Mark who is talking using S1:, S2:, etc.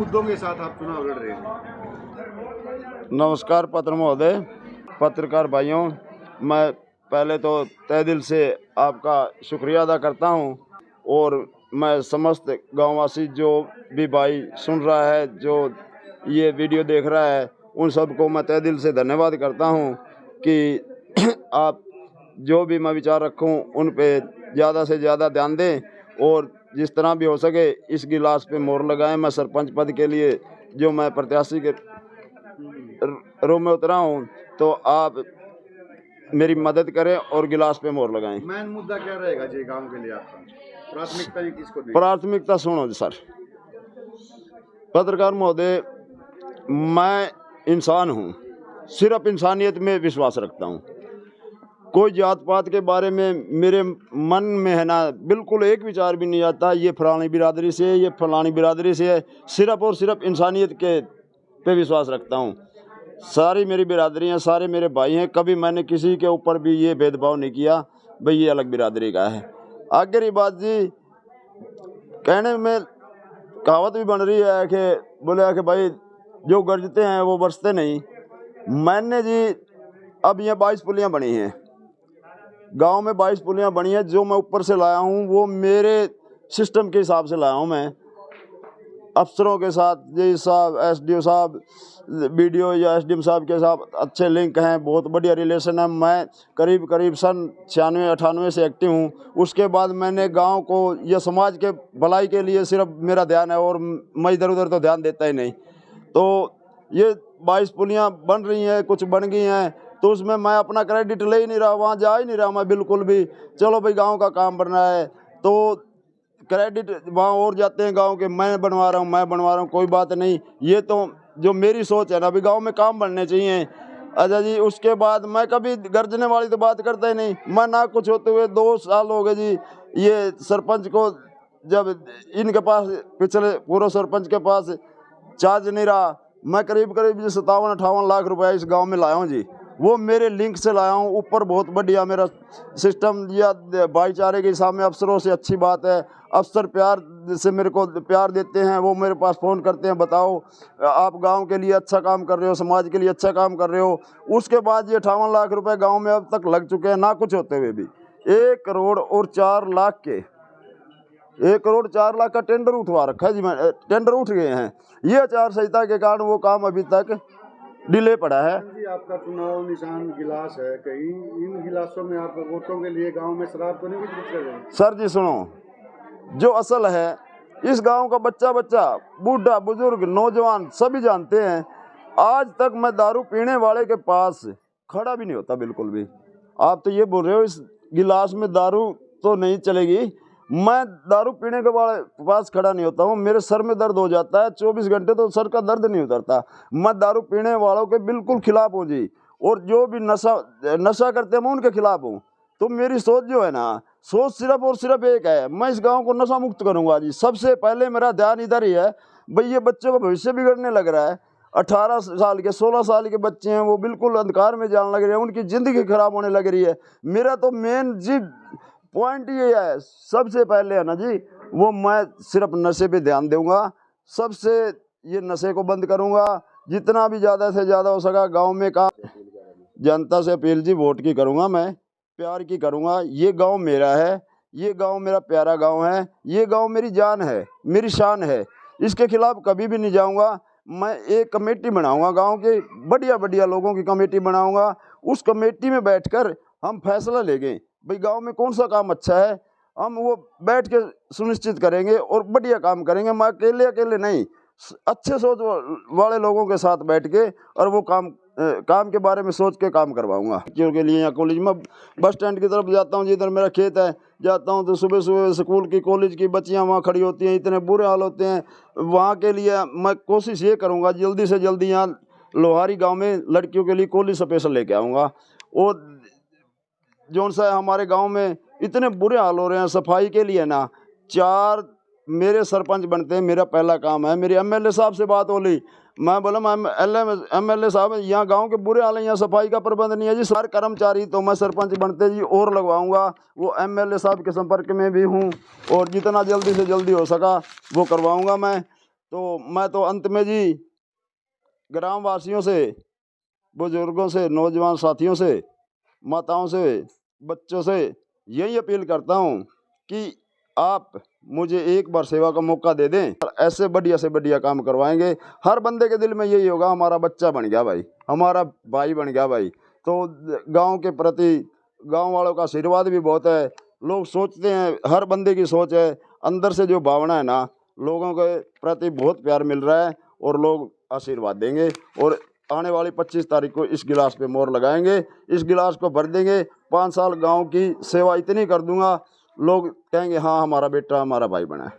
S1: मुद्दों के साथ आप चुनाव लड़ रहे हैं?
S2: नमस्कार पत्र महोदय, पत्रकार भाइयों, मैं पहले तो तहे दिल से आपका शुक्रिया अदा करता हूं और मैं समस्त गांववासी जो भी भाई सुन रहा है, जो ये वीडियो देख रहा है, उन सबको मैं तहे दिल से धन्यवाद करता हूं कि आप जो भी मैं विचार रखूं उन पे ज़्यादा से ज़्यादा ध्यान दें और जिस तरह भी हो सके इस गिलास पे मोहर लगाएं। मैं सरपंच पद के लिए जो मैं प्रत्याशी के रूप में उतरा हूं, तो आप मेरी मदद करें और गिलास पे मोहर लगाएं।
S1: मेन मुद्दा क्या रहेगा जी गांव के लिए आपका? प्राथमिकता ही किसको देंगे?
S2: प्राथमिकता सुनो सर, पत्रकार महोदय, मैं इंसान हूँ, सिर्फ इंसानियत में विश्वास रखता हूँ। कोई जात पात के बारे में मेरे मन में है ना, बिल्कुल एक विचार भी नहीं आता ये फलानी बिरादरी से है, ये फलानी बिरादरी से है। सिर्फ और सिर्फ इंसानियत के पे विश्वास रखता हूँ। सारी मेरी बिरादरियाँ, सारे मेरे भाई हैं। कभी मैंने किसी के ऊपर भी ये भेदभाव नहीं किया भाई ये अलग बिरादरी का है। आगे की बात जी, कहने में कहावत भी बन रही है कि बोले कि भाई जो गरजते हैं वो बरसते नहीं। मैंने जी अब ये 22 पुलियाँ बनी हैं गांव में, 22 पुलियाँ बनी हैं। जो मैं ऊपर से लाया हूँ वो मेरे सिस्टम के हिसाब से लाया हूँ। मैं अफसरों के साथ, जी साहब, एसडीओ साहब, बीडीओ या एसडीएम साहब के साथ अच्छे लिंक हैं, बहुत बढ़िया रिलेशन है। मैं करीब सन 96-98 से एक्टिव हूँ। उसके बाद मैंने गांव को या समाज के भलाई के लिए सिर्फ मेरा ध्यान है और मैं इधर उधर तो ध्यान देता ही नहीं। तो ये 22 पुलियाँ बन रही हैं, कुछ बन गई हैं, तो उसमें मैं अपना क्रेडिट ले ही नहीं रहा, वहाँ जा ही नहीं रहा मैं बिल्कुल भी। चलो भाई गांव का काम बन रहा है तो क्रेडिट वहाँ और जाते हैं गांव के, मैं बनवा रहा हूँ, कोई बात नहीं। ये तो जो मेरी सोच है ना, अभी गांव में काम बनने चाहिए। अच्छा जी, उसके बाद मैं कभी गर्जने वाली तो बात करता ही नहीं। मैं ना कुछ होते हुए 2 साल हो गए जी ये सरपंच को, जब इनके पास पिछले पूर्व सरपंच के पास चार्ज नहीं रहा, मैं करीब 57-58 लाख रुपया इस गांव में लाया हूं जी। वो मेरे लिंक से लाया हूं। ऊपर बहुत बढ़िया मेरा सिस्टम या भाईचारे के हिसाब में अफसरों से अच्छी बात है। अफसर प्यार से मेरे को प्यार देते हैं, वो मेरे पास फ़ोन करते हैं, बताओ आप गांव के लिए अच्छा काम कर रहे हो, समाज के लिए अच्छा काम कर रहे हो। उसके बाद ये 58 लाख रुपए गाँव में अब तक लग चुके हैं, ना कुछ होते हुए भी। 1 करोड़ और 4 लाख के 1 करोड़ 4 लाख का टेंडर उठवा रखा है जी। मैं टेंडर उठ गए हैं। ये आचार संहिता के कारण वो काम अभी तक डिले पड़ा है
S1: जी। आपका चुनाव निशान गिलास है, कहीं इन गिलासों में आप वोटों के लिए गांव में शराब तो नहीं वितरित कर रहे हैं?
S2: सर जी सुनो, जो असल है इस गांव का बच्चा बूढ़ा बुजुर्ग नौजवान सभी जानते हैं, आज तक मैं दारू पीने वाले के पास खड़ा भी नहीं होता बिल्कुल भी। आप तो ये बोल रहे हो इस गिलास में दारू तो नहीं चलेगी, मैं दारू पीने के पास खड़ा नहीं होता हूँ। मेरे सर में दर्द हो जाता है 24 घंटे, तो सर का दर्द नहीं उतरता। मैं दारू पीने वालों के बिल्कुल खिलाफ हूँ जी, और जो भी नशा करते हैं मैं उनके खिलाफ हूँ। तो मेरी सोच जो है ना, सोच सिर्फ और सिर्फ एक है, मैं इस गांव को नशा मुक्त करूंगा जी। सबसे पहले मेरा ध्यान इधर ही है भाई, ये बच्चों का भविष्य बिगड़ने लग रहा है। 18 साल के 16 साल के बच्चे हैं, वो बिल्कुल अंधकार में जाने लग रहे हैं, उनकी ज़िंदगी खराब होने लग रही है। मेरा तो मेन जी पॉइंट ये है, सबसे पहले है ना जी, वो मैं सिर्फ नशे पे ध्यान दूंगा। सबसे ये नशे को बंद करूंगा, जितना भी ज़्यादा से ज़्यादा हो सका गांव में का जनता से अपील जी वोट की करूंगा, मैं प्यार की करूंगा। ये गांव मेरा है, ये गांव मेरा प्यारा गांव है, ये गांव मेरी जान है, मेरी शान है। इसके खिलाफ कभी भी नहीं जाऊंगा। मैं एक कमेटी बनाऊंगा, गांव के बढ़िया लोगों की कमेटी बनाऊंगा। उस कमेटी में बैठकर हम फैसला लेंगे भाई गांव में कौन सा काम अच्छा है, हम वो बैठ के सुनिश्चित करेंगे और बढ़िया काम करेंगे। मैं अकेले नहीं, अच्छे सोच वाले लोगों के साथ बैठ के और वो काम के बारे में सोच के काम करवाऊंगा। बच्चों के लिए यहाँ कॉलेज में बस स्टैंड की तरफ जाता हूँ, जिधर मेरा खेत है, जाता हूँ तो सुबह स्कूल की कॉलेज की बच्चियाँ वहाँ खड़ी होती हैं, इतने बुरे हाल होते हैं। वहाँ के लिए मैं कोशिश ये करूँगा जल्दी से जल्दी यहाँ लोहारी गाँव में लड़कियों के लिए कॉलेज स्पेशल लेके आऊँगा। और जौन सा हमारे गांव में इतने बुरे हाल हो रहे हैं सफाई के लिए ना, 4 मेरे सरपंच बनते हैं, मेरा पहला काम है। मेरी एमएलए साहब से बात हो ली, मैं बोला एमएलए साहब यहाँ गांव के बुरे हाल हैं, यहाँ सफाई का प्रबंध नहीं है जी। सारे कर्मचारी तो मैं सरपंच बनते जी और लगवाऊंगा। वो एमएलए साहब के संपर्क में भी हूँ और जितना जल्दी से जल्दी हो सका वो करवाऊंगा मैं। तो मैं तो अंत में जी ग्रामवासियों से, बुजुर्गों से, नौजवान साथियों से, माताओं से, बच्चों से यही अपील करता हूँ कि आप मुझे एक बार सेवा का मौका दे दें, ऐसे बढ़िया से बढ़िया काम करवाएंगे। हर बंदे के दिल में यही होगा, हमारा बच्चा बन गया भाई, हमारा भाई बन गया भाई। तो गांव के प्रति गांव वालों का आशीर्वाद भी बहुत है। लोग सोचते हैं, हर बंदे की सोच है, अंदर से जो भावना है ना, लोगों के प्रति बहुत प्यार मिल रहा है और लोग आशीर्वाद देंगे। और आने वाली 25 तारीख को इस गिलास पे मोहर लगाएंगे, इस गिलास को भर देंगे। 5 साल गांव की सेवा इतनी कर दूंगा, लोग कहेंगे हाँ हमारा बेटा हमारा भाई बना है।